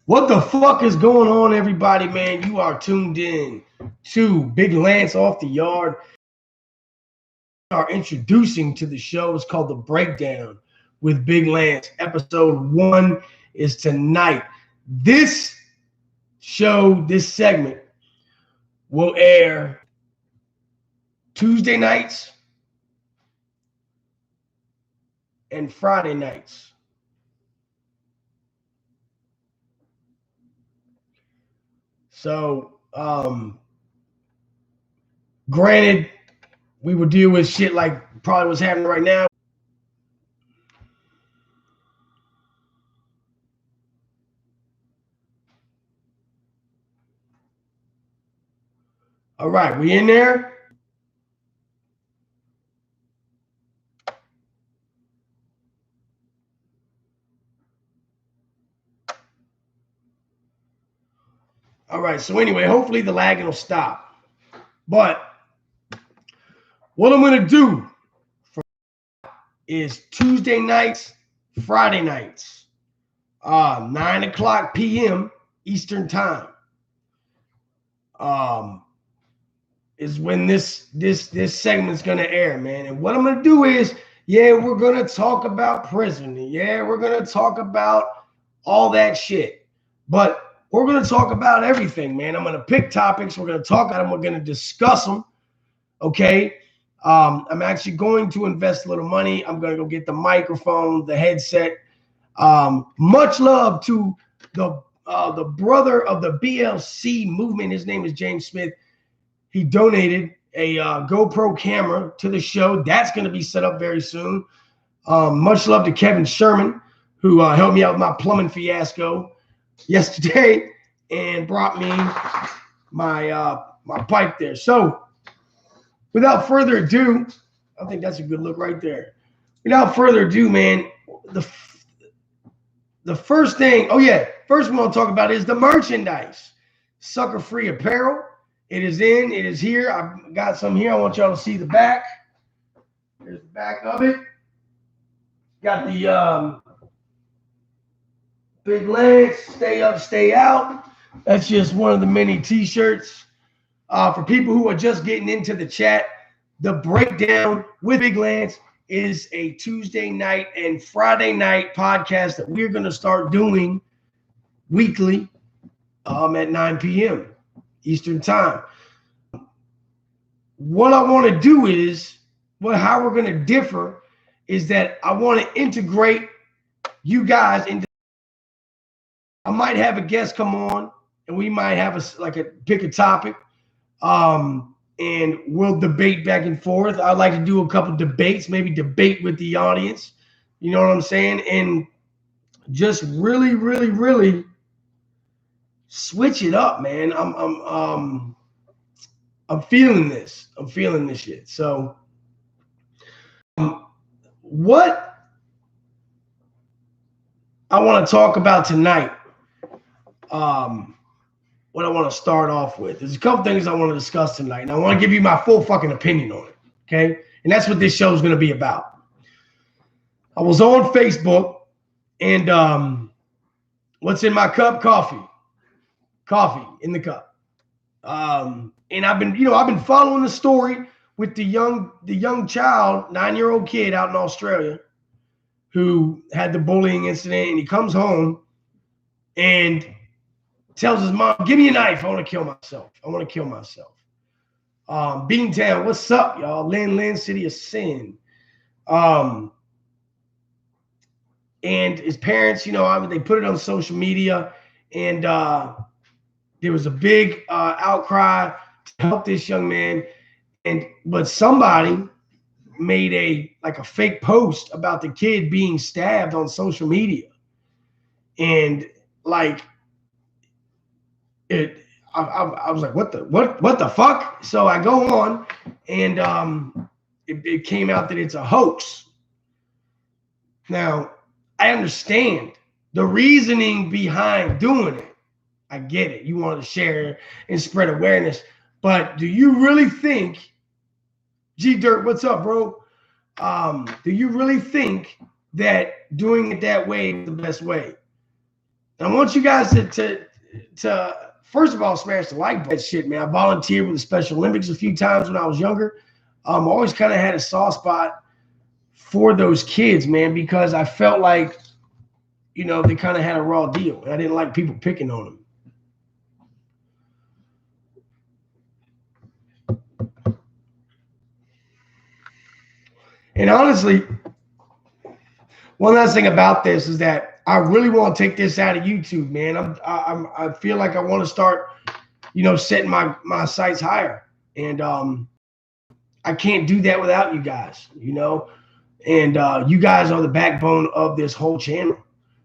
What the fuck is going on, everybody, man? You are tuned in to Big Lance Off the Yard. We are introducing to the show. It's called The Breakdown with Big Lance. Episode 1 is tonight. This show, this segment, will air Tuesday nights and Friday nights. So, granted, we would deal with shit like probably what's happening right now. All right, we in there? All right, so anyway, hopefully the lagging will stop. But what I'm going to do is Tuesday nights, Friday nights, 9 o'clock p.m. Eastern time. Is when this segment is going to air, man. And what I'm going to do is, we're going to talk about prison. We're going to talk about all that shit. But we're going to talk about everything, man. I'm going to pick topics. We're going to talk about them. We're going to discuss them. Okay. I'm actually going to invest a little money. I'm going to go get the microphone, the headset. Much love to the brother of the BLC movement. His name is James Smith. He donated a GoPro camera to the show. That's going to be set up very soon. Much love to Kevin Sherman, who helped me out with my plumbing fiasco yesterday and brought me my pipe there. So without further ado, I think that's a good look right there. Without further ado, man, the first thing, first we want to talk about is the merchandise. Sucker Free Apparel. It is in, it is here. I've got some here. I want y'all to see the back. There's the back of it. Got the Big Lance, Stay Up, Stay Out. That's just one of the many t-shirts. For people who are just getting into the chat, the Breakdown with Big Lance is a Tuesday night and Friday night podcast that we're going to start doing weekly at 9 p.m. Eastern time. What I want to do is, how we're going to differ is that I want to integrate you guys into. I might have a guest come on, and we might have pick a topic, and we'll debate back and forth. I'd like to do a couple debates, maybe debate with the audience. You know what I'm saying? And just really, really, really switch it up, man. I'm feeling this. I'm feeling this shit. So, what I want to talk about tonight, what I want to start off with, there's a couple things I want to discuss tonight, and I want to give you my full fucking opinion on it. Okay, and that's what this show is going to be about. I was on Facebook, and what's in my cup? Coffee in the cup. And I've been following the story with the young child, 9-year-old kid out in Australia who had the bullying incident, and he comes home and tells his mom, "Give me a knife. I want to kill myself. Beantown, what's up, y'all? Lynn, City of Sin. And his parents, they put it on social media, and there was a big outcry to help this young man, but somebody made a fake post about the kid being stabbed on social media, and I was like, what the fuck? So I go on, and it came out that it's a hoax. Now, I understand the reasoning behind doing it. I get it. You want to share and spread awareness. But do you really think, G Dirt, what's up, bro? Do you really think that doing it that way is the best way. And I want you guys to first of all smash the like button. That shit, man. I volunteered with the Special Olympics a few times when I was younger. I always kind of had a soft spot for those kids, man, because I felt like, you know, they kind of had a raw deal, and I didn't like people picking on them. And honestly, one last thing about this is that I really want to take this out of YouTube, man. I feel like I want to start, you know, setting my sights higher, and I can't do that without you guys, you know. And you guys are the backbone of this whole channel.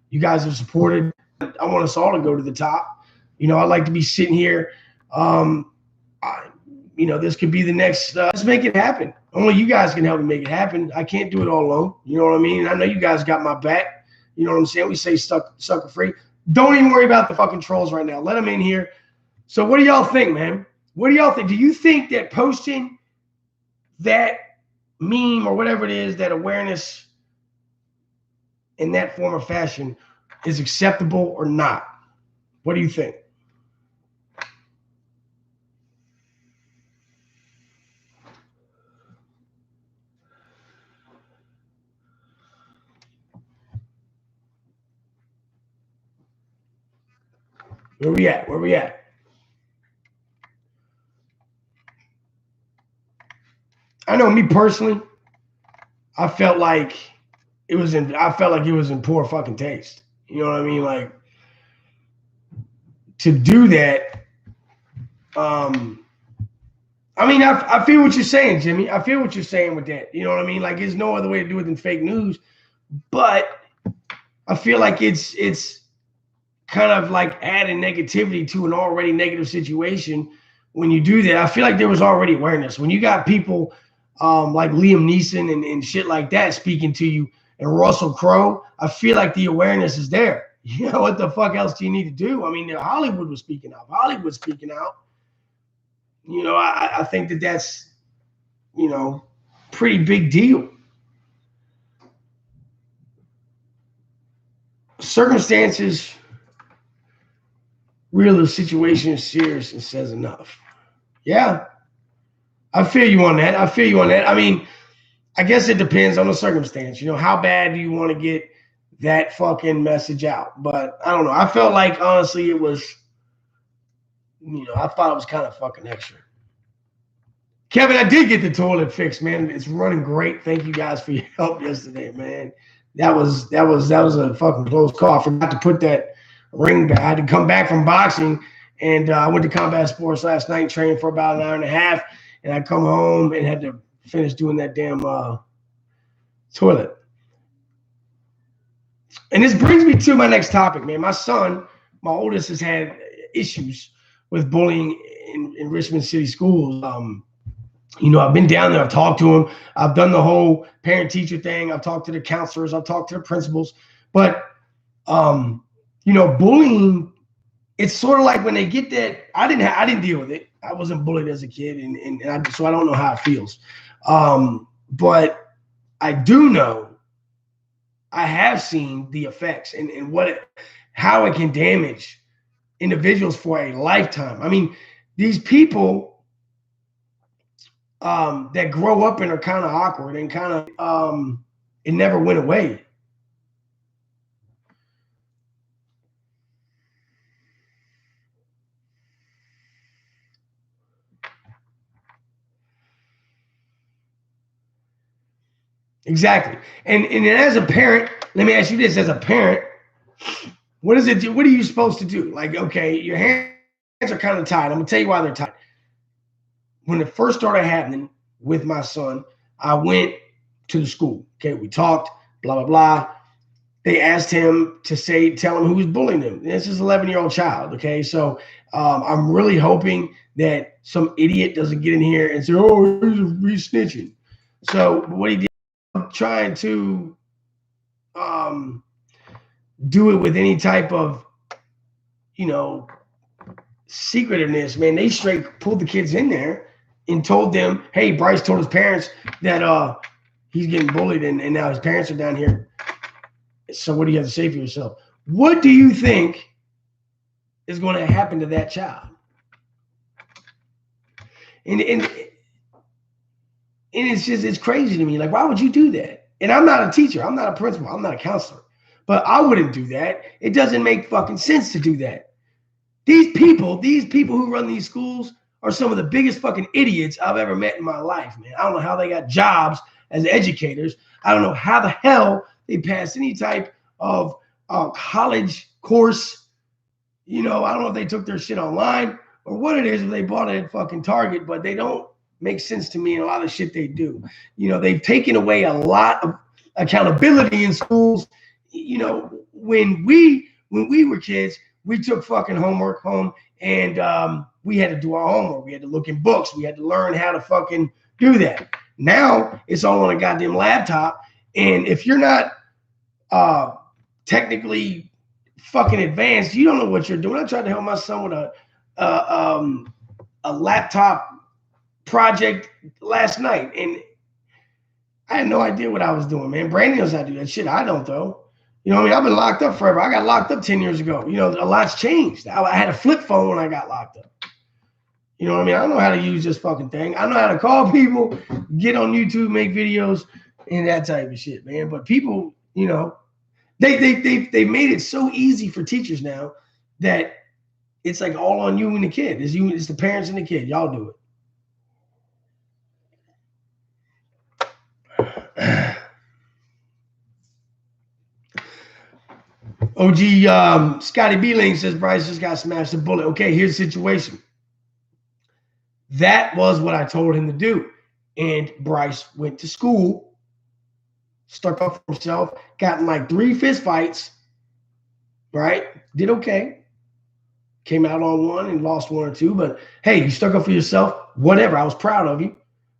You guys have supported. I want us all to go to the top. You know, I'd like to be sitting here. You know, this could be the next. Let's make it happen. Only you guys can help me make it happen. I can't do it all alone. You know what I mean? And I know you guys got my back. You know what I'm saying? We say sucker free. Don't even worry about the fucking trolls right now. Let them in here. So what do y'all think, man? What do y'all think? Do you think that posting that meme or whatever it is, that awareness in that form or fashion is acceptable or not? What do you think? Where we at? Where we at? I know me personally, I felt like it was in poor fucking taste. You know what I mean? Like, to do that, I mean, I feel what you're saying, Jimmy. I feel what you're saying with that. You know what I mean? Like, there's no other way to do it than fake news. But I feel like it's kind of like adding negativity to an already negative situation when you do that. I feel like there was already awareness. When you got people like Liam Neeson and shit like that speaking to you, and Russell Crowe, I feel like the awareness is there. You know, what the fuck else do you need to do? I mean, Hollywood was speaking out. Hollywood's speaking out. You know, I think that's, you know, pretty big deal. Circumstances, real, the situation is serious and says enough. Yeah, I feel you on that. I feel you on that. I mean, I guess it depends on the circumstance. You know, how bad do you want to get that fucking message out? But I don't know. I felt like, honestly, it was, you know, I thought it was kind of fucking extra. Kevin, I did get the toilet fixed, man. It's running great. Thank you guys for your help yesterday, man. That was a fucking close call. I forgot to put that ring back. I had to come back from boxing, and I went to combat sports last night and trained for about an hour and a half, and I come home and had to finish doing that damn toilet. And this brings me to my next topic, man. My son, my oldest, has had issues with bullying in Richmond City schools. You know, I've been down there. I've talked to him. I've done the whole parent-teacher thing. I've talked to the counselors. I've talked to the principals. But, you know, bullying, it's sort of like when they get that. I didn't deal with it. I wasn't bullied as a kid, so I don't know how it feels. But I do know, I have seen the effects and how it can damage individuals for a lifetime. I mean, these people that grow up and are kind of awkward and kind of it never went away. Exactly. And as a parent, let me ask you this: as a parent, what does it do? What are you supposed to do? Like, okay, your hands are kind of tied. I'm gonna tell you why they're tied. When it first started happening with my son, I went to the school. Okay, we talked, blah, blah, blah. They asked him to tell him who was bullying him. This is an 11-year-old child. Okay, so I'm really hoping that some idiot doesn't get in here and say, oh, he's snitching. So what he did, trying to do it with any type of, you know, secretiveness, man. They straight pulled the kids in there and told them, hey, Bryce told his parents that he's getting bullied, and now his parents are down here So what do you have to say for yourself? What do you think is going to happen to that child? And it's crazy to me. Like, why would you do that? And I'm not a teacher. I'm not a principal. I'm not a counselor. But I wouldn't do that. It doesn't make fucking sense to do that. These people who run these schools are some of the biggest fucking idiots I've ever met in my life, man. I don't know how they got jobs as educators. I don't know how the hell they passed any type of college course. I don't know if they took their shit online or what it is, if they bought it at fucking Target, but they don't make sense to me in a lot of shit they do. They've taken away a lot of accountability in schools. When we were kids, we took fucking homework home and we had to do our homework. We had to look in books. We had to learn how to fucking do that. Now it's all on a goddamn laptop. And if you're not technically fucking advanced, you don't know what you're doing. I tried to help my son with a laptop project last night, and I had no idea what I was doing, man. Brandon knows how to do that shit. I don't, though. I've been locked up forever. I got locked up 10 years ago. A lot's changed. I had a flip phone when I got locked up. I don't know how to use this fucking thing. I know how to call people, get on YouTube, make videos, and that type of shit, man. But people, they made it so easy for teachers now that it's like all on you and the kid. It's the parents and the kid. Y'all do it. OG Scotty B. Lane says Bryce just got smashed a bullet. Okay, here's the situation. That was what I told him to do. And Bryce went to school, stuck up for himself, got in like 3 fist fights, right? Did okay. Came out on one and lost 1 or 2. But hey, you stuck up for yourself. Whatever. I was proud of you,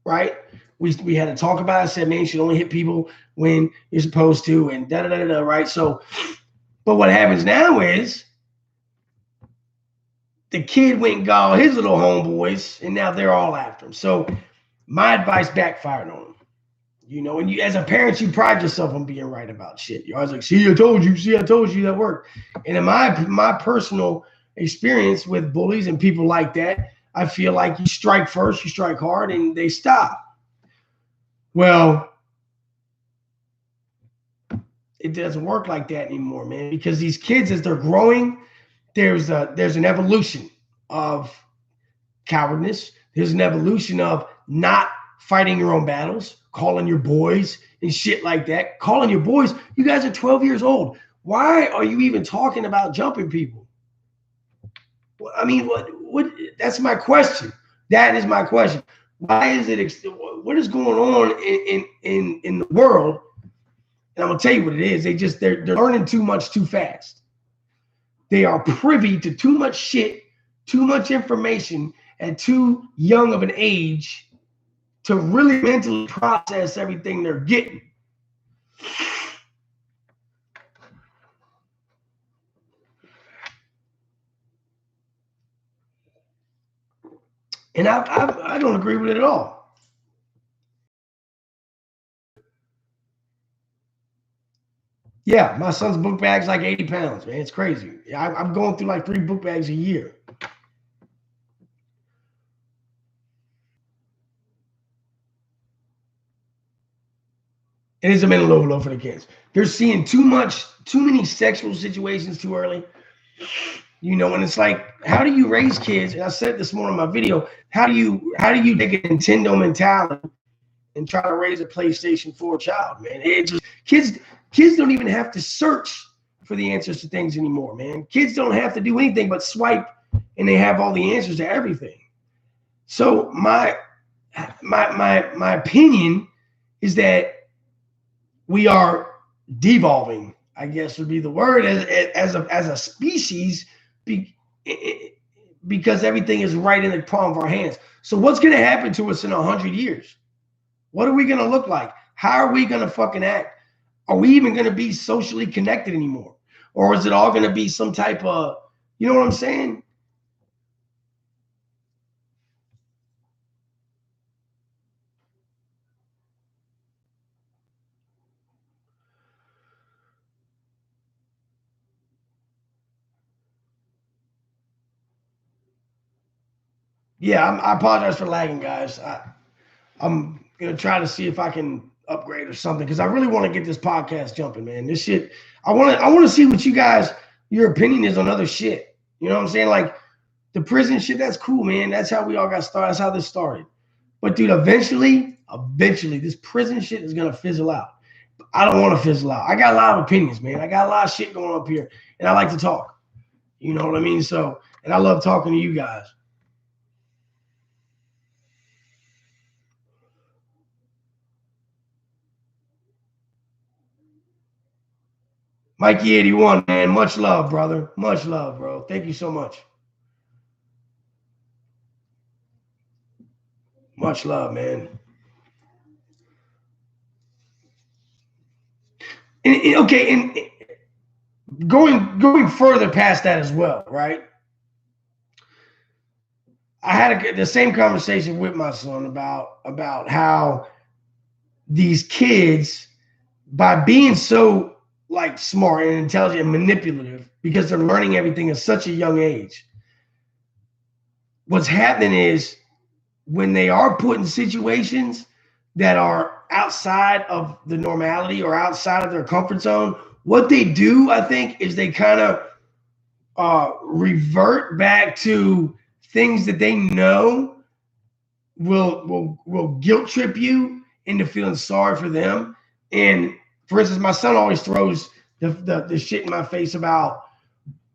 right? We had to talk about it. I said, man, you should only hit people when you're supposed to, and da-da-da-da, right? So, but what happens now is the kid went and got all his little homeboys, and now they're all after him. So my advice backfired on him. And you, as a parent, you pride yourself on being right about shit. You're always like, see, I told you that worked. And in my personal experience with bullies and people like that, I feel like you strike first, you strike hard, and they stop. Well, it doesn't work like that anymore, man, because these kids, as they're growing, there's an evolution of cowardness. There's an evolution of not fighting your own battles, calling your boys and shit like that. Calling your boys. You guys are 12 years old. Why are you even talking about jumping people? I mean, what? That's my question. That is my question. Why is it? What is going on in the world? And I'm gonna tell you what it is. They're learning too much too fast. They are privy to too much shit, too much information at too young of an age to really mentally process everything they're getting. And I don't agree with it at all. Yeah, my son's book bag's like 80 pounds, man. It's crazy. I'm going through like 3 book bags a year. It is a mental overload for the kids. They're seeing too many sexual situations too early. And it's like, how do you raise kids? And I said this morning in my video, how do you take a Nintendo mentality and try to raise a PlayStation 4 child, man? It just kids don't even have to search for the answers to things anymore, man. Kids don't have to do anything but swipe and they have all the answers to everything. So my opinion is that we are devolving, I guess would be the word, as a species, because everything is right in the palm of our hands. So what's going to happen to us in 100 years? What are we going to look like? How are we going to fucking act? Are we even going to be socially connected anymore? Or is it all going to be some type of, you know what I'm saying? Yeah, I apologize for lagging, guys. I'm gonna try to see if I can upgrade or something because I really want to get this podcast jumping, man. This shit, I want to see what you guys your opinion is on other shit. You know what I'm saying? Like the prison shit, that's cool, man. That's how we all got started. That's how this started. But dude, eventually, this prison shit is gonna fizzle out. I don't want to fizzle out. I got a lot of opinions, man. I got a lot of shit going up here, and I like to talk. You know what I mean? So, and I love talking to you guys. Mikey 81, man. Much love, brother. Much love, bro. Thank you so much. Much love, man. Okay, and going further past that as well, right? I had the same conversation with my son about how these kids, by being so like smart and intelligent and manipulative, because they're learning everything at such a young age, what's happening is when they are put in situations that are outside of the normality or outside of their comfort zone, what they do, I think, is they kind of revert back to things that they know will guilt trip you into feeling sorry for them. And for instance, my son always throws the shit in my face about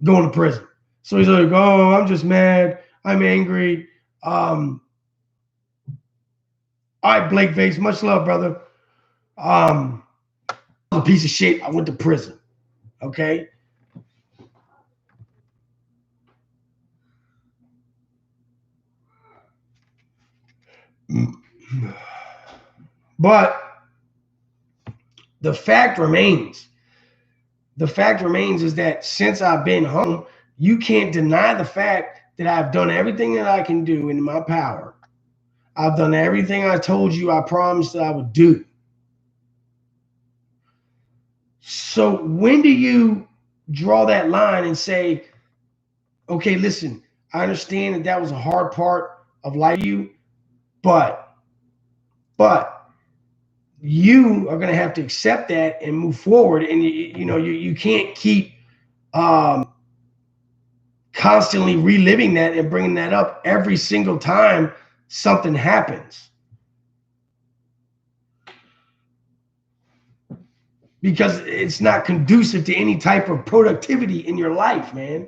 going to prison. So he's like, "Oh, I'm just mad. I'm angry." All right, Blake Face, much love, brother. Um, a piece of shit. I went to prison. Okay. But the fact remains, the fact remains is that since I've been home, you can't deny the fact that I've done everything that I can do in my power. I've done everything I told you I promised that I would do. So when do you draw that line and say, okay, listen, I understand that that was a hard part of life for you, but but you are going to have to accept that and move forward, and you can't keep um, constantly reliving that and bringing that up every single time something happens, because it's not conducive to any type of productivity in your life, man.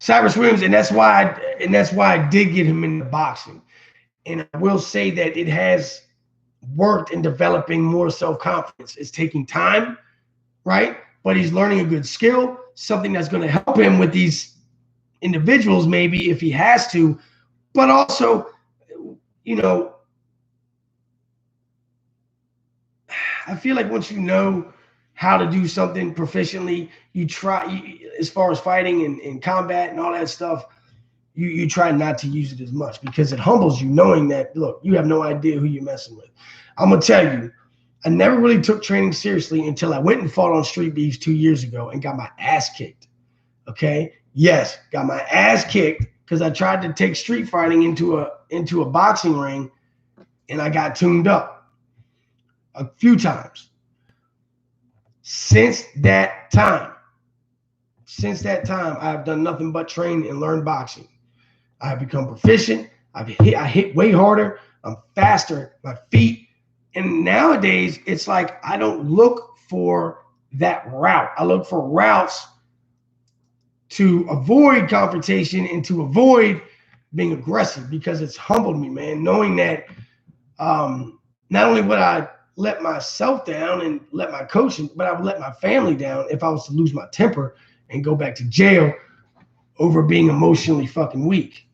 Cyrus Williams, and that's why I did get him into boxing. And I will say that it has worked in developing more self-confidence. It's taking time, right? But he's learning a good skill, something that's going to help him with these individuals, maybe if he has to. But also, you know, I feel like once you know how to do something proficiently, you try, as far as fighting and combat and all that stuff, you try not to use it as much because it humbles you, knowing that, look, you have no idea who you're messing with. I'm gonna tell you, I never really took training seriously until I went and fought on Street Beefs 2 years ago and got my ass kicked. Okay, yes, got my ass kicked because I tried to take street fighting into a boxing ring, and I got tuned up a few times. Since that time, I've done nothing but train and learn boxing. I've become proficient. I hit way harder. I'm faster. My feet. And nowadays, it's like I don't look for that route. I look for routes to avoid confrontation and to avoid being aggressive, because it's humbled me, man, knowing that not only would I let myself down and let my coach, but I would let my family down if I was to lose my temper and go back to jail over being emotionally fucking weak.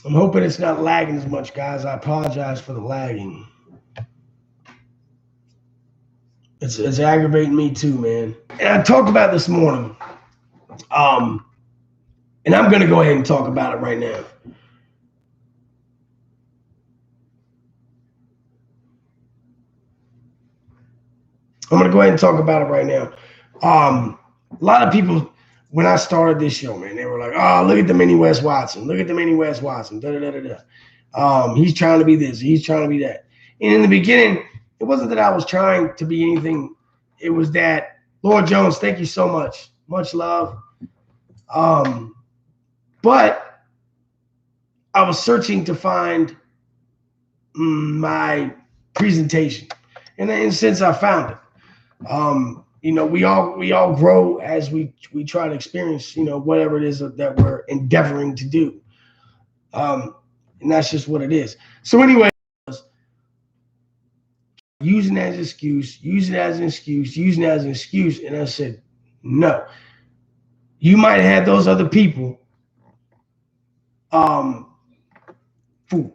I'm hoping it's not lagging as much, guys. I apologize for the lagging. It's aggravating me too, man. And I talked about this morning. And I'm gonna go ahead and talk about it right now. I'm gonna go ahead and talk about it right now. A lot of people, when I started this show, man, they were like, "Oh, look at the mini Wes Watson. Look at the mini Wes Watson. Da da da da da. He's trying to be this. He's trying to be that." And in the beginning, it wasn't that I was trying to be anything. It was that Lord Jones, thank you so much. Much love. But I was searching to find my presentation, and since I found it, we all grow as we try to experience, whatever it is that we're endeavoring to do, and that's just what it is. So anyway, using it as an excuse, and I said, no, you might have those other people fooled,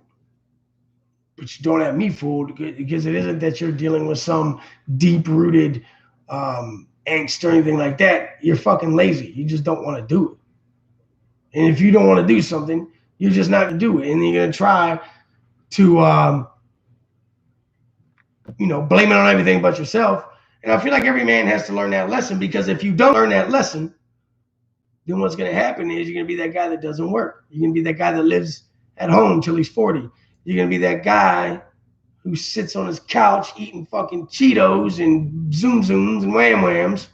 but you don't have me fooled, because it isn't that you're dealing with some deep-rooted angst or anything like that. You're fucking lazy. You just don't want to do it. And if you don't want to do something, you're just not going to do it. And you're going to try to, blame it on everything but yourself. And I feel like every man has to learn that lesson, because if you don't learn that lesson, then what's going to happen is you're going to be that guy that doesn't work. You're going to be that guy that lives at home till he's 40. You're going to be that guy who sits on his couch eating fucking Cheetos and Zoom Zooms and Wham Whams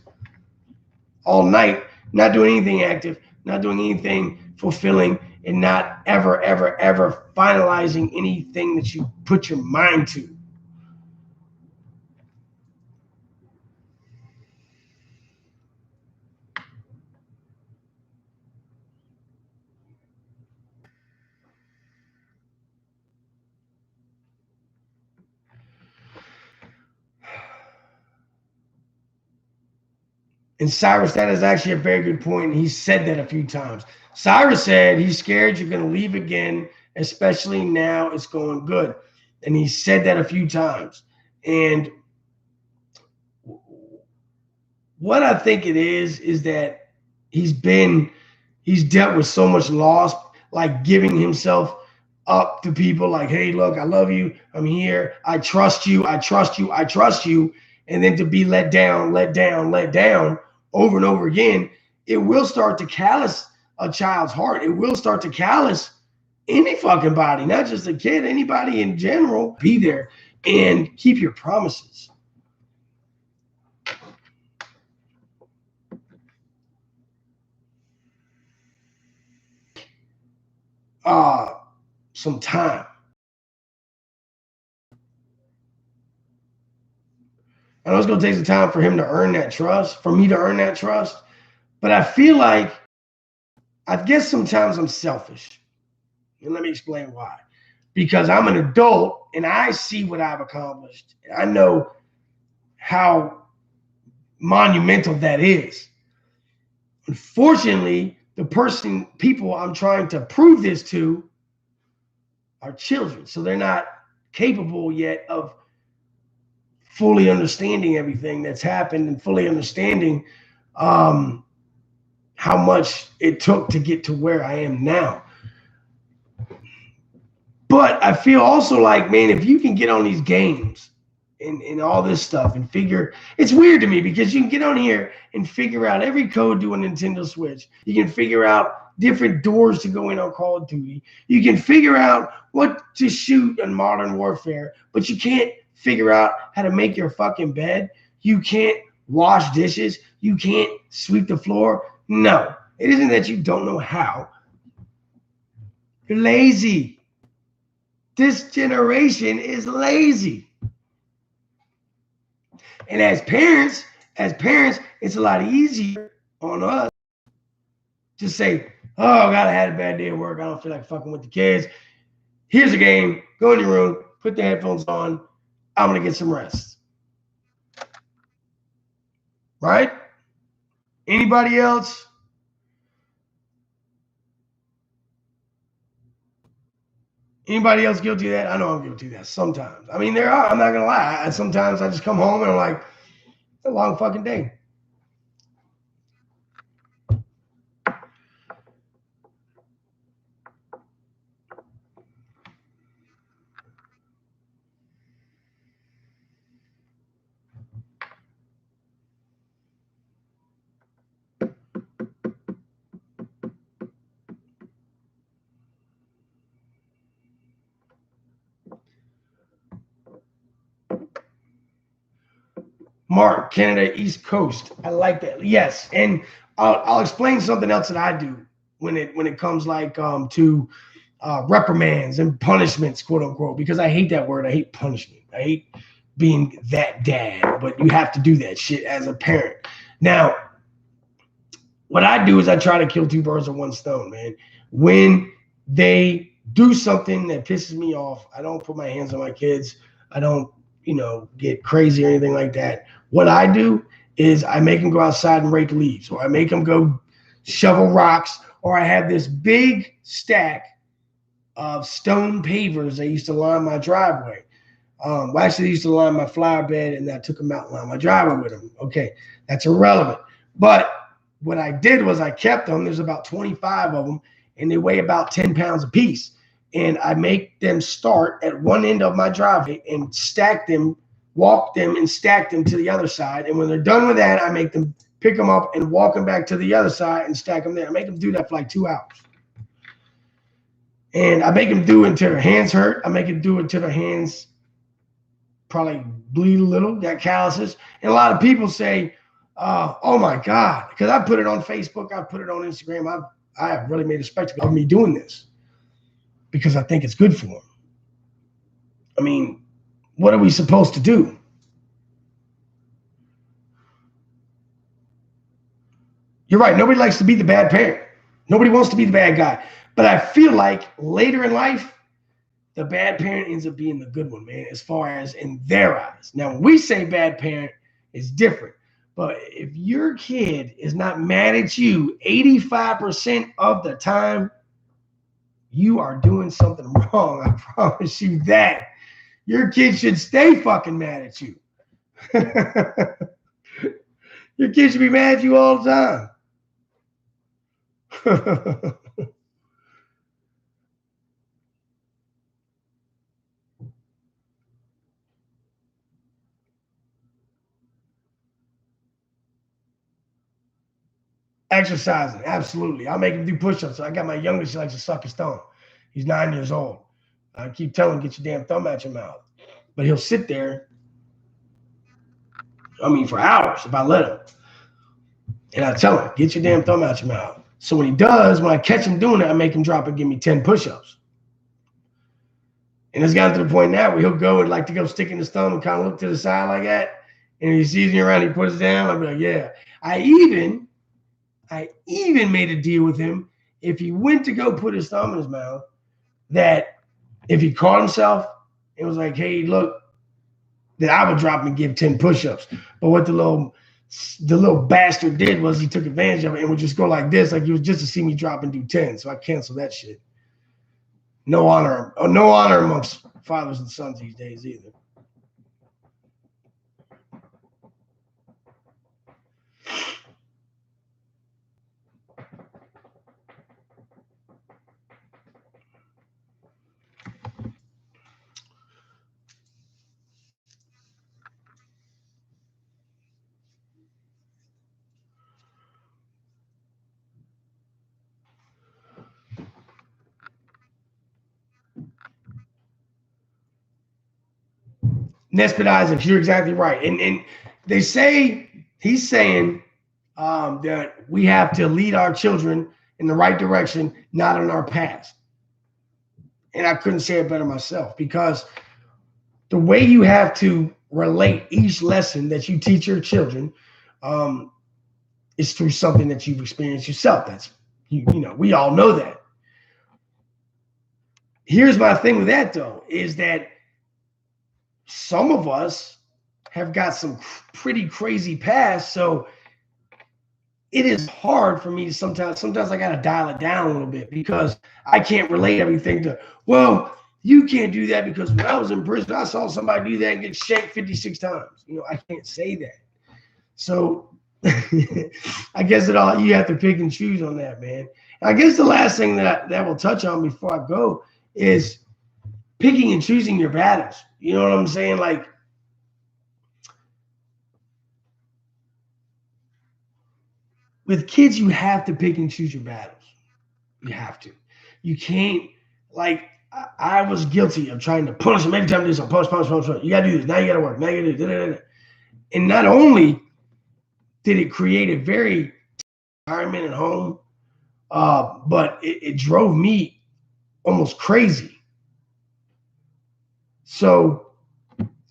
all night, not doing anything active, not doing anything fulfilling, and not ever, ever, ever finalizing anything that you put your mind to. And Cyrus, that is actually a very good point. And he said that a few times. Cyrus said he's scared you're going to leave again, especially now it's going good. And he said that a few times. And what I think it is that he's dealt with so much loss, like giving himself up to people like, hey, look, I love you. I'm here. I trust you. I trust you. I trust you. And then to be let down over and over again, it will start to callous a child's heart. It will start to callous any fucking body, not just a kid, anybody in general. Be there and keep your promises. Some time. I know it's going to take some time for him to earn that trust, for me to earn that trust. But I feel like, I guess sometimes I'm selfish. And let me explain why. Because I'm an adult and I see what I've accomplished. I know how monumental that is. Unfortunately, the people I'm trying to prove this to are children. So they're not capable yet of fully understanding everything that's happened and fully understanding how much it took to get to where I am now. But I feel also like, man, if you can get on these games and all this stuff and figure, it's weird to me because you can get on here and figure out every code to a Nintendo Switch. You can figure out different doors to go in on Call of Duty. You can figure out what to shoot in Modern Warfare, but you can't figure out how to make your fucking bed. You can't wash dishes. You can't sweep the floor. No, it isn't that you don't know how. You're lazy. This generation is lazy. And as parents, it's a lot easier on us to say, oh, God, I had a bad day at work. I don't feel like fucking with the kids. Here's a game. Go in your room. Put the headphones on. I'm going to get some rest. Right? Anybody else? Anybody else guilty of that? I know I'm guilty of that sometimes. I mean, there are. I'm not gonna lie. Sometimes I just come home and I'm like, it's a long fucking day. Mark, Canada, East Coast. I like that. Yes, and I'll explain something else that I do when it comes like to reprimands and punishments, quote unquote, because I hate that word. I hate punishment. I hate being that dad, but you have to do that shit as a parent. Now, what I do is I try to kill two birds with one stone, man. When they do something that pisses me off, I don't put my hands on my kids. I don't, get crazy or anything like that. What I do is I make them go outside and rake leaves, or I make them go shovel rocks, or I have this big stack of stone pavers that used to line my driveway. Well, actually, they used to line my flower bed, and I took them out and lined my driveway with them. Okay, that's irrelevant. But what I did was I kept them. There's about 25 of them, and they weigh about 10 pounds a piece. And I make them start at one end of my driveway and stack them, walk them and stack them to the other side. And when they're done with that, I make them pick them up and walk them back to the other side and stack them there. I make them do that for like 2 hours. And I make them do it until their hands hurt. I make them do it until their hands probably bleed a little, got calluses. And a lot of people say, oh my God, because I put it on Facebook, I put it on Instagram. I have really made a spectacle of me doing this because I think it's good for them. I mean, what are we supposed to do? You're right. Nobody likes to be the bad parent. Nobody wants to be the bad guy. But I feel like later in life, the bad parent ends up being the good one, man, as far as in their eyes. Now, when we say bad parent, it's different. But if your kid is not mad at you 85% of the time, you are doing something wrong. I promise you that. Your kid should stay fucking mad at you. Your kid should be mad at you all the time. Exercising, absolutely. I'll make him do push-ups. I got my youngest, he likes to suck his thumb. He's 9 years old. I keep telling him, get your damn thumb out your mouth. But he'll sit there, for hours if I let him. And I tell him, get your damn thumb out your mouth. So when he does, when I catch him doing it, I make him drop and give me 10 push-ups. And it's gotten to the point now where he'll go and like to go sticking his thumb and kind of look to the side like that. And if he sees me around, he puts it down. I'll be like, yeah. I even made a deal with him. If he went to go put his thumb in his mouth, that if he caught himself, it was like, hey, look, that I would drop and give 10 push-ups. But what the little bastard did was he took advantage of it and would just go like this, like he was just to see me drop and do 10. So I canceled that shit. No honor amongst fathers and sons these days either. Nesbitt Isaacs, you're exactly right. And they say, he's saying that we have to lead our children in the right direction, not in our past. And I couldn't say it better myself, because the way you have to relate each lesson that you teach your children is through something that you've experienced yourself. That's, we all know that. Here's my thing with that, though, is that some of us have got some pretty crazy past. So it is hard for me to sometimes I got to dial it down a little bit, because I can't relate everything to, well, you can't do that because when I was in prison, I saw somebody do that and get shanked 56 times. You know, I can't say that. So I guess it all you have to pick and choose on that, man. And I guess the last thing that we'll touch on before I go is picking and choosing your battles. You know what I'm saying? Like, with kids, you have to pick and choose your battles. You have to. You can't, like, I was guilty of trying to punish them every time I do something. Punch. You got to do this. Now you got to work. Now you got to do this. And not only did it create a very environment at home, but it drove me almost crazy. So,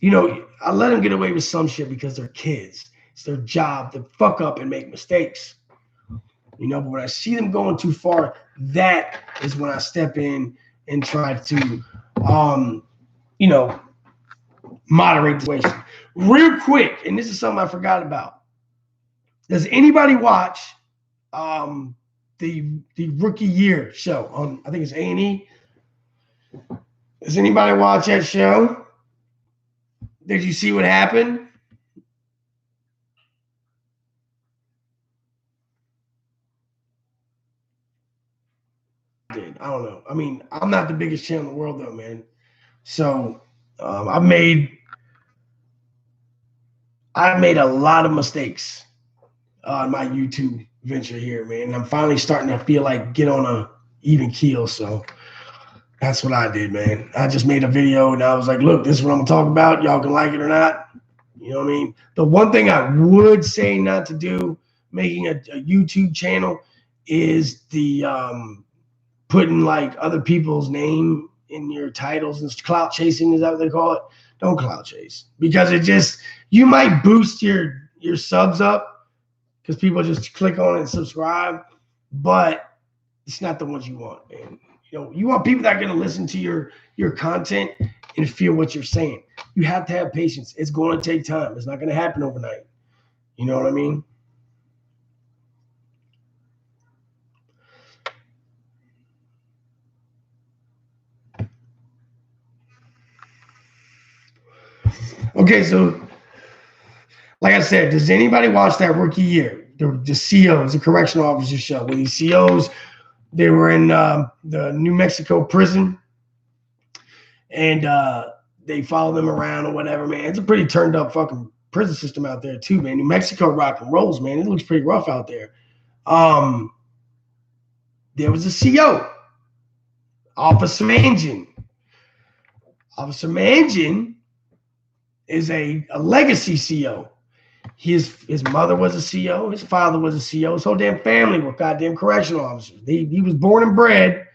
you know, I let them get away with some shit because they're kids. It's their job to fuck up and make mistakes. You know, but when I see them going too far, that is when I step in and try to, you know, moderate the situation. Real quick, and this is something I forgot about. Does anybody watch the Rookie Year show on, I think it's A&E? Does anybody watch that show? Did you see what happened? I don't know. I mean, I'm not the biggest channel in the world, though, man. So I've made a lot of mistakes on my YouTube venture here, man. And I'm finally starting to feel like get on a even keel. So that's what I did, man. I just made a video and I was like, look, this is what I'm gonna talk about. Y'all can like it or not. You know what I mean? The one thing I would say not to do making a YouTube channel is the putting like other people's name in your titles and clout chasing. Is that what they call it? Don't clout chase, because it just, you might boost your subs up because people just click on it and subscribe, but it's not the ones you want, man. You know, you want people that are going to listen to your content and feel what you're saying. You have to have patience. It's going to take time. It's not going to happen overnight. You know what I mean? Okay, so like I said, does anybody watch that Rookie Year? The COs, the correctional officer show, where these COs, they were in the New Mexico prison, and they follow them around or whatever, man. It's a pretty turned up fucking prison system out there too, man. New Mexico rock and rolls, man. It looks pretty rough out there. There was a CO, Officer Mangin. Officer Mangin is a legacy CO. His mother was a CO. His father was a CO. His whole damn family were goddamn correctional officers. He was born and bred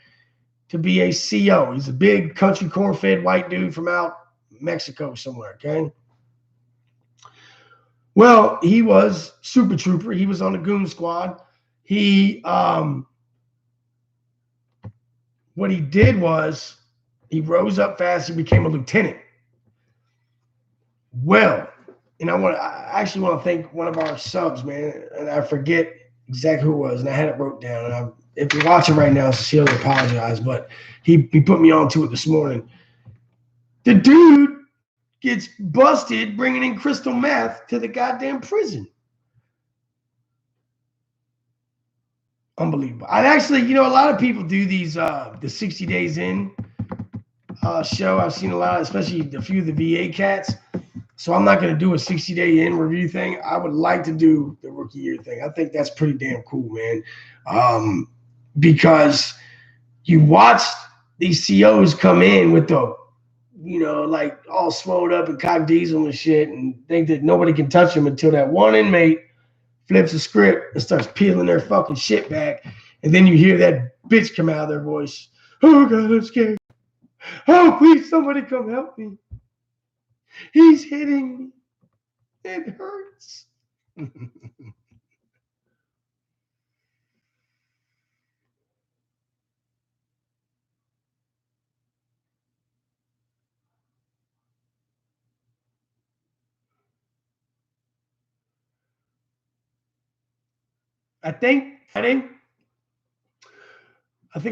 to be a CO. He's a big country corn-fed white dude from out Mexico somewhere, okay? Well, he was super trooper. He was on the goon squad. He, what he did was he rose up fast. He became a lieutenant. Well, and I actually want to thank one of our subs, man, and I forget exactly who it was, and I had it wrote down. And if you're watching right now, sincerely apologize, but he put me on to it this morning. The dude gets busted bringing in crystal meth to the goddamn prison. Unbelievable. I'd actually, you know, a lot of people do these the 60 days in show. I've seen a lot, especially a few of the VA cats. So I'm not going to do a 60-day in review thing. I would like to do the Rookie Year thing. I think that's pretty damn cool, man. Because you watch these COs come in with the, you know, like all swelled up and cock diesel and shit, and think that nobody can touch them until that one inmate flips a script and starts peeling their fucking shit back. And then you hear that bitch come out of their voice. Oh, God, I'm scared. Oh, please, somebody come help me. He's hitting me. It hurts. I think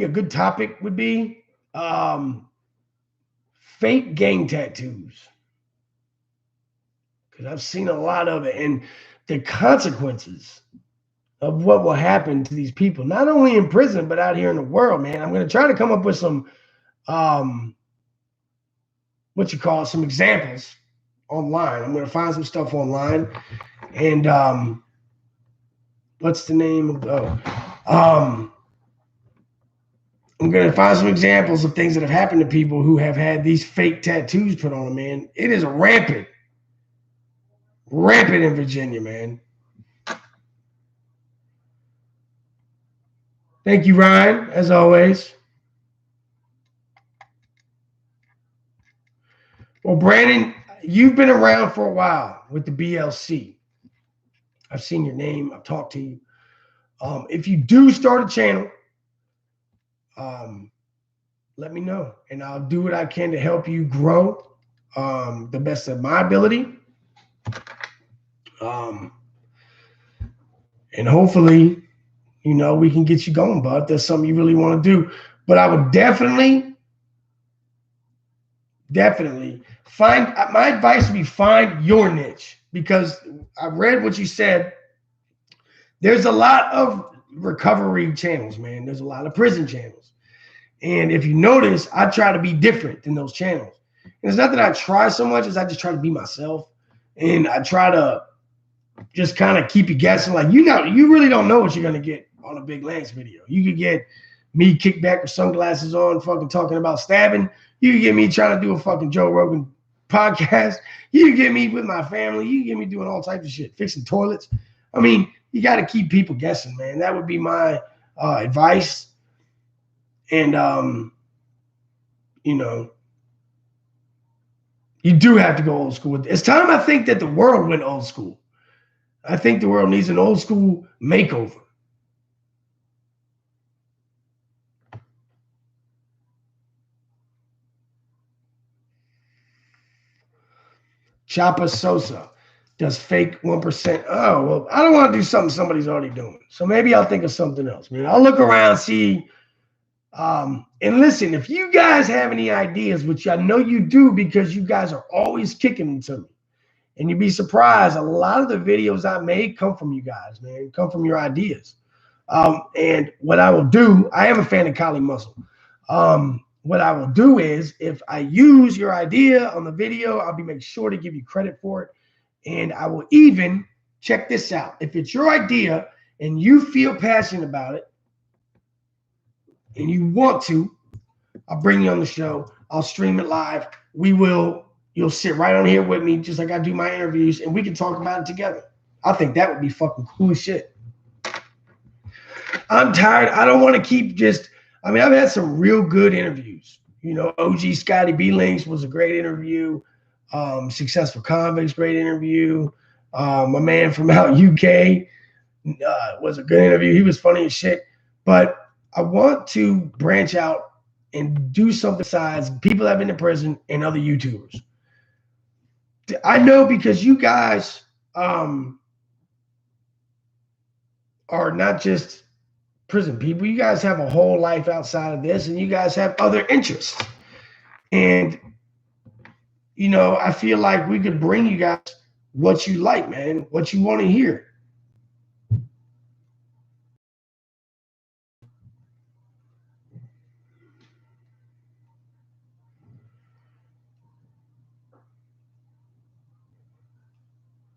a good topic would be fake gang tattoos. Because I've seen a lot of it, and the consequences of what will happen to these people, not only in prison, but out here in the world, man. I'm going to try to come up with some, some examples online. I'm going to find some stuff online. And what's the name of, I'm going to find some examples of things that have happened to people who have had these fake tattoos put on them, man. It is rampant in Virginia, man. Thank you, Ryan, as always. Well, Brandon, you've been around for a while with the BLC. I've seen your name. I've talked to you. If you do start a channel, let me know, and I'll do what I can to help you grow the best of my ability. And hopefully, you know, we can get you going, bud. If that's something you really want to do. But I would definitely find, my advice would be find your niche, because I read what you said. There's a lot of recovery channels, man. There's a lot of prison channels. And if you notice, I try to be different than those channels. And it's not that I try so much as I just try to be myself. And I try to just kind of keep you guessing. Like, you know, you really don't know what you're going to get on a Big Lance video. You could get me kicked back with sunglasses on, fucking talking about stabbing. You could get me trying to do a fucking Joe Rogan podcast. You could get me with my family. You could get me doing all types of shit, fixing toilets. I mean, you got to keep people guessing, man. That would be my advice. And, you know, you do have to go old school. It's time, I think, that the world went old school. I think the world needs an old school makeover. Chapa Sosa does fake 1%. Oh, well, I don't want to do something somebody's already doing. So maybe I'll think of something else. Man, I'll look around, see. And listen, if you guys have any ideas, which I know you do because you guys are always kicking them to me, and you'd be surprised, a lot of the videos I make come from you guys, man, come from your ideas. And what I will do, I am a fan of Kali Muscle. What I will do is, if I use your idea on the video, I'll make sure to give you credit for it. And I will even, check this out, if it's your idea and you feel passionate about it and you want to, I'll bring you on the show. I'll stream it live. You'll sit right on here with me, just like I do my interviews, and we can talk about it together. I think that would be fucking cool as shit. I'm tired. I don't want to keep just, I've had some real good interviews. You know, OG Scotty B. Links was a great interview. Successful Convicts, great interview. My man from out UK was a good interview. He was funny as shit. But I want to branch out and do something besides people that have been in prison and other YouTubers. I know, because you guys are not just prison people. You guys have a whole life outside of this, and you guys have other interests. And, you know, I feel like we could bring you guys what you like, man, what you want to hear.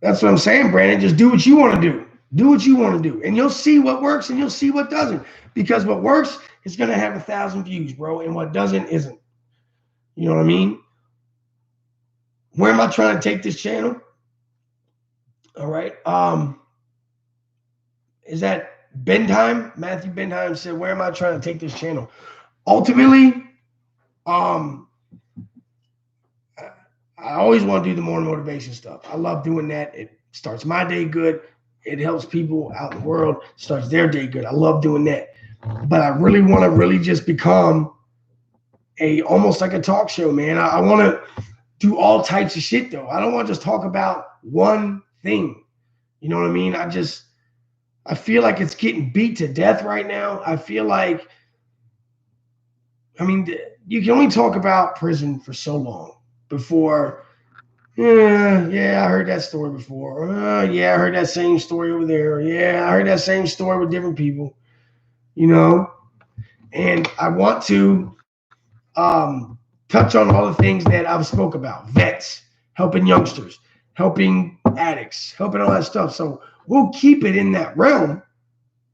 That's what I'm saying, Brandon. Just do what you want to do. Do what you want to do. And you'll see what works and you'll see what doesn't. Because what works is going to have 1,000 views, bro. And what doesn't isn't. You know what I mean? Where am I trying to take this channel? All right. Is that Bentheim? Matthew Bentheim said, where am I trying to take this channel? Ultimately, I always want to do the more motivation stuff. I love doing that. It starts my day good. It helps people out in the world, starts their day good. I love doing that. But I really want to just become almost like a talk show, man. I want to do all types of shit, though. I don't want to just talk about one thing. You know what I mean? I feel like it's getting beat to death right now. I feel like, you can only talk about prison for so long before, yeah, I heard that story before. Yeah, I heard that same story over there. Yeah, I heard that same story with different people, you know? And I want to touch on all the things that I've spoke about: vets, helping youngsters, helping addicts, helping all that stuff. So we'll keep it in that realm.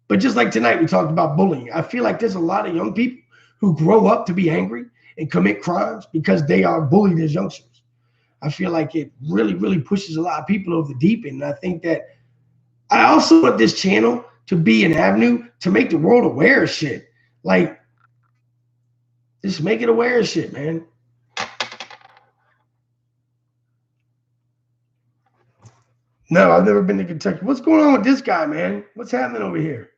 But just like tonight, we talked about bullying. I feel like there's a lot of young people who grow up to be angry and commit crimes because they are bullied as youngsters. I feel like it really, really pushes a lot of people over the deep end. And I think that I also want this channel to be an avenue to make the world aware of shit. Like, just make it aware of shit, man. No, I've never been to Kentucky. What's going on with this guy, man? What's happening over here?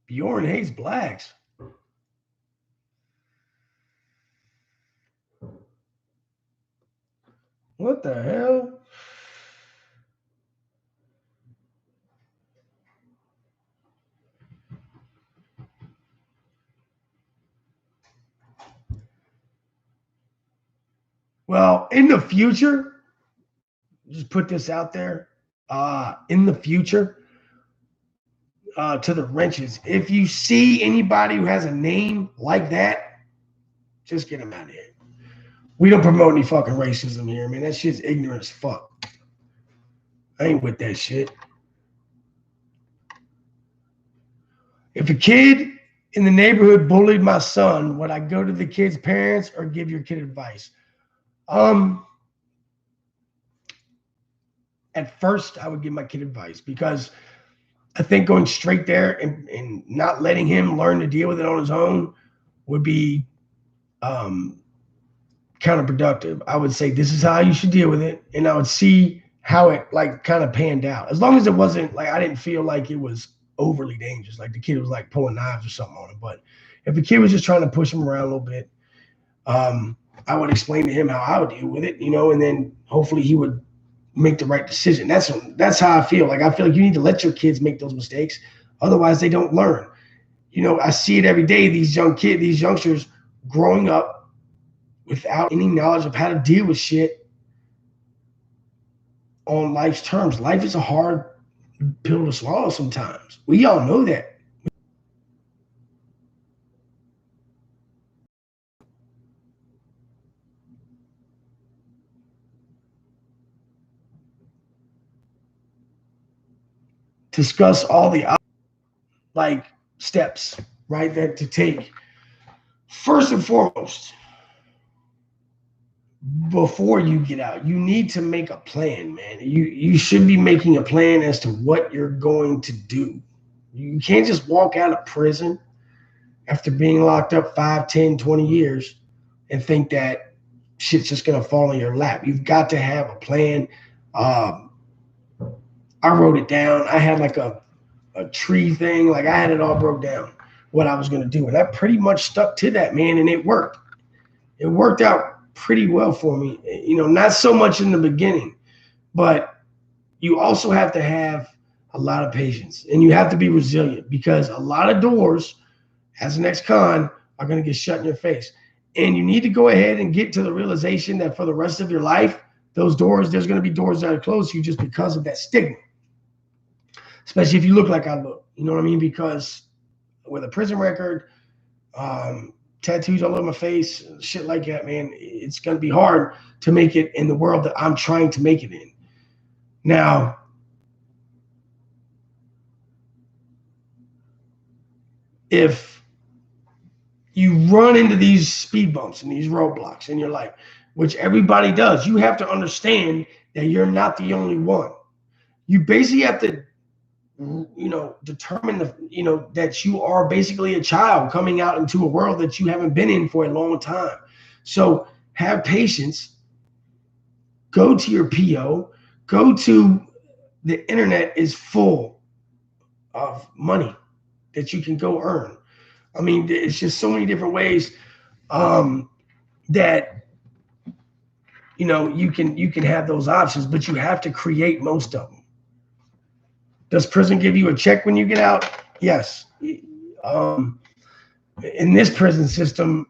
Bjorn hates blacks. What the hell? Well, in the future, just put this out there. In the future, to the wrenches, if you see anybody who has a name like that, just get them out of here. We don't promote any fucking racism here, man. That shit's ignorant as fuck. I ain't with that shit. If a kid in the neighborhood bullied my son, would I go to the kid's parents or give your kid advice? At first, I would give my kid advice because I think going straight there and not letting him learn to deal with it on his own would be counterproductive. I would say, this is how you should deal with it. And I would see how it like kind of panned out. As long as it wasn't like, I didn't feel like it was overly dangerous. Like the kid was like pulling knives or something on him. But if the kid was just trying to push him around a little bit, I would explain to him how I would deal with it, and then hopefully he would make the right decision. That's how I feel. Like, I feel like you need to let your kids make those mistakes. Otherwise they don't learn. I see it every day. These youngsters growing up without any knowledge of how to deal with shit on life's terms. Life is a hard pill to swallow sometimes. We all know that. Discuss all the like steps, right, that to take. First and foremost, before you get out, you need to make a plan, man. You should be making a plan as to what you're going to do. You can't just walk out of prison after being locked up 5, 10, 20 years and think that shit's just going to fall in your lap. You've got to have a plan. I wrote it down. I had like a tree thing. Like, I had it all broke down, what I was going to do. And I pretty much stuck to that, man. And it worked. It worked out pretty well for me. Not so much in the beginning, but you also have to have a lot of patience and you have to be resilient, because a lot of doors as an ex-con are going to get shut in your face. And you need to go ahead and get to the realization that for the rest of your life, there's going to be doors that are closed to you just because of that stigma. Especially if you look like I look, you know what I mean? Because with a prison record, tattoos all over my face, shit like that, man, it's going to be hard to make it in the world that I'm trying to make it in. Now, if you run into these speed bumps and these roadblocks in your life, which everybody does, you have to understand that you're not the only one. You basically have to determine that you are basically a child coming out into a world that you haven't been in for a long time. So have patience. Go to your PO. Go to the internet is full of money that you can go earn. I mean, it's just so many different ways that you can have those options, but you have to create most of them. Does prison give you a check when you get out? Yes. In this prison system,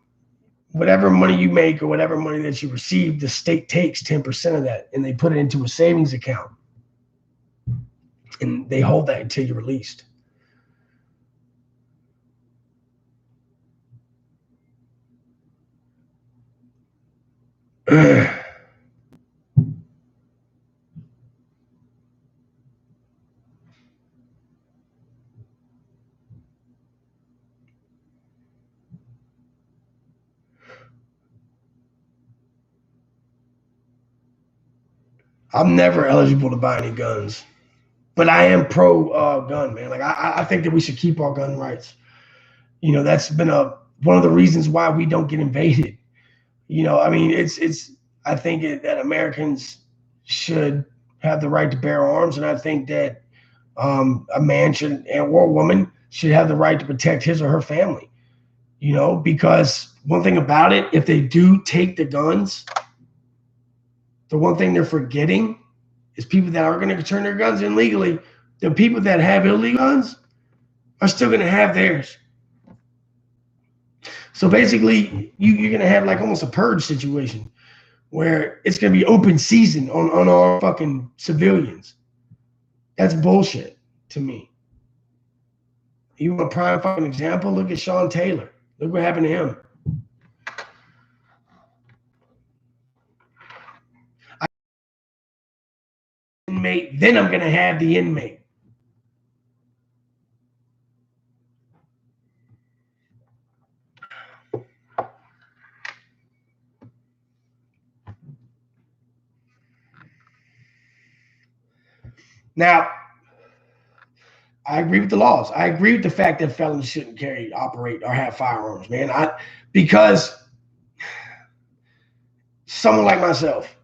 whatever money you make or whatever money that you receive, the state takes 10% of that and they put it into a savings account. And they hold that until you're released. I'm never eligible to buy any guns, but I am pro gun, man. Like I think that we should keep our gun rights. You know, that's been one of the reasons why we don't get invaded. You know, I mean, I think that Americans should have the right to bear arms, and I think that a man should, or a woman should have the right to protect his or her family. You know, because one thing about it, if they do take the guns, the one thing they're forgetting is people that are going to turn their guns in legally. The people that have illegal guns are still going to have theirs. So basically, you're going to have like almost a purge situation where it's going to be open season on our fucking civilians. That's bullshit to me. You want a prime fucking example? Look at Sean Taylor. Look what happened to him. Inmate, then I'm going to have the inmate. Now, I agree with the laws. I agree with the fact that felons shouldn't carry, operate, or have firearms, man. Because someone like myself,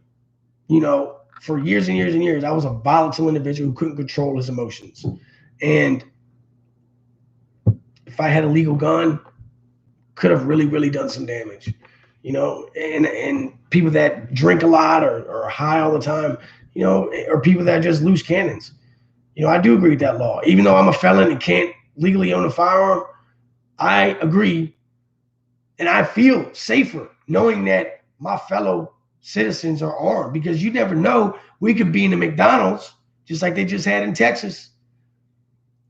you know, for years and years and years, I was a volatile individual who couldn't control his emotions. And if I had a legal gun, could have really, really done some damage, you know, and people that drink a lot or are high all the time, you know, or people that are just loose cannons. You know, I do agree with that law. Even though I'm a felon and can't legally own a firearm, I agree. And I feel safer knowing that my fellow citizens are armed, because you never know. We could be in a McDonald's, just like they just had in Texas,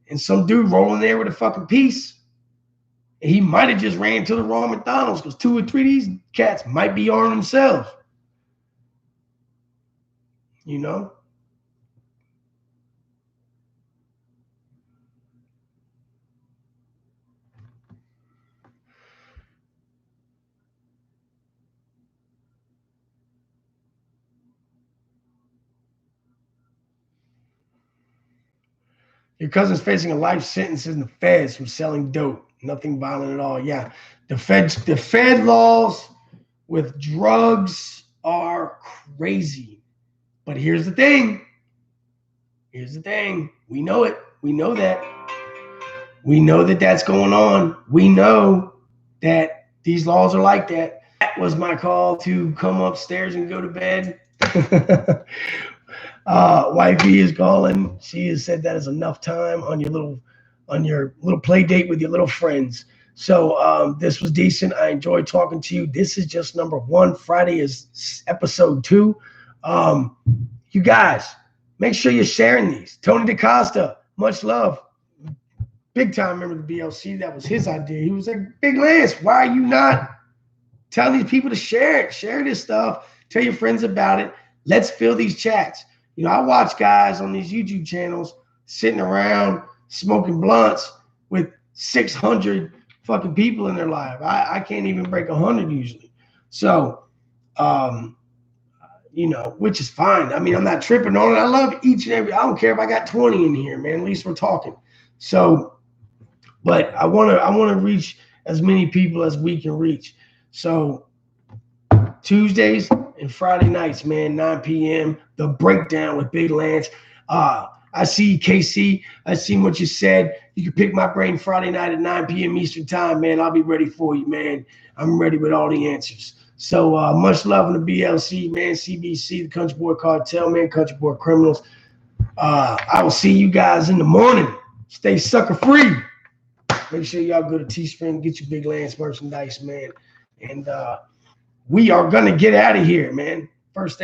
and some dude rolling there with a fucking piece. And he might have just ran to the wrong McDonald's, because 2 or 3 of these cats might be armed themselves. You know? Your cousin's facing a life sentence in the feds for selling dope. Nothing violent at all. Yeah. The Fed laws with drugs are crazy. But here's the thing. Here's the thing. We know it. We know that. We know that that's going on. We know that these laws are like that. That was my call to come upstairs and go to bed. Wifey is calling. She has said that is enough time on your little play date with your little friends. So this was decent. I enjoyed talking to you. This is just number 1. Friday is episode 2. You guys, make sure you're sharing these. Tony DaCosta, much love. Big time member of the BLC. That was his idea. He was like, Big Lance, why are you not telling these people to share it? Share this stuff. Tell your friends about it. Let's fill these chats. You know, I watch guys on these YouTube channels sitting around smoking blunts with 600 fucking people in their life. I can't even break 100 usually. So, you know, which is fine. I mean, I'm not tripping on it. I love each and every. I don't care if I got 20 in here, man. At least we're talking. So, but I want to reach as many people as we can reach. So, Tuesdays and Friday nights, man, 9 p.m. The Breakdown with Big Lance. I see KC. I seen what you said. You can pick my brain Friday night at 9 p.m. Eastern time, man. I'll be ready for you, man. I'm ready with all the answers. So much love in the BLC, man. CBC, the Country Boy Cartel, man. Country Boy Criminals. I will see you guys in the morning. Stay sucker free. Make sure y'all go to Teespring, get your Big Lance merchandise, man. And we are gonna get out of here, man. First thing